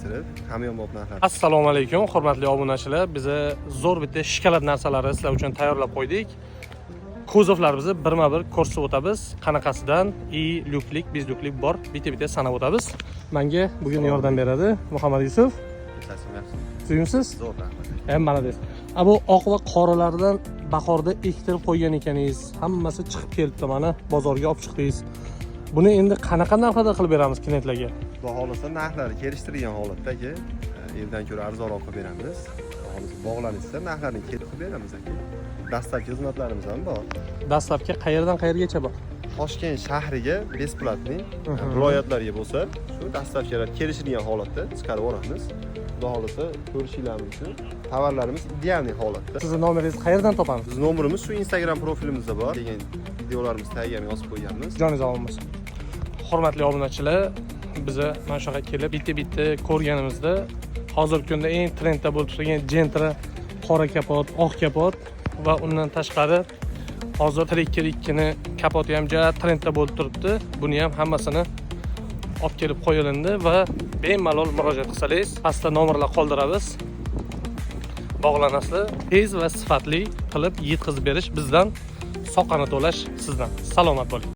kelishtirib, hamyonbop narxlar. Assalomu alaykum, hurmatli obunachilar. Biz zo'r bitta shikolat narsalarni sizlar uchun tayyorlab qo'ydik. Kuzovlarimizni birma-bir ko'rsatib o'tamiz. Qanaqasidan lyuklik, bezlyuklik bor, bitta-bitta sanab o'tamiz. Menga bugun yordam beradi Muhammad Yusuf. Suyimsiz? Zo'r rahmat. Mana desiz. Bu oq va qoralardan bahorda ektirib qo'ygan ekaningiz, hammasi chiqib kelibdi, mana bozorga olib chiqdingiz. Buni endi qanaqa narxda qilib beramiz klientlarga? Xudo xolisa narxlari kelishtirilgan holatdagi eldan ko'ra arzonroq qilib beramiz. Xolis bog'lanishsa narxlarni kelib qilib beramiz aka. Dastlabki xizmatlarimiz ham bor. Dastlabki qayerdan qayergacha bor? Toshkent shahriga besplatniy viloyatlarga bo'lsa, shu dastlabkilar kelishilgan holatda chiqarib yuboramiz. Xudo xolisa ko'rishinglarimiz uchun tovarlarimiz idealniy holatda. Sizning nomeringizni qayerdan topamiz? Bizning nomerimiz shu Instagram profilimizda bor. Degan videolarimiz tagiga yozib qo'yganmiz. Joningiz omon bo'lsin. Hurmatli obunachilar, biz mana shu yerga kelib bitta ko'rganimizda hozirgi kunda eng trendda bo'lib turgan Gentra qora kapot, oq kapot va undan tashqari hozir Trekker kapoti ham juda trendda bo'lib turibdi. Buni ham hammasini olib kelib qo'yilindi va bemalol murojaat qilsangiz, pastda nomerlar qoldiramiz. Bog'lanasizlar, tez va sifatli qilib yetkazib berish bizdan, soqani to'lash sizdan. Salomat bo'ling.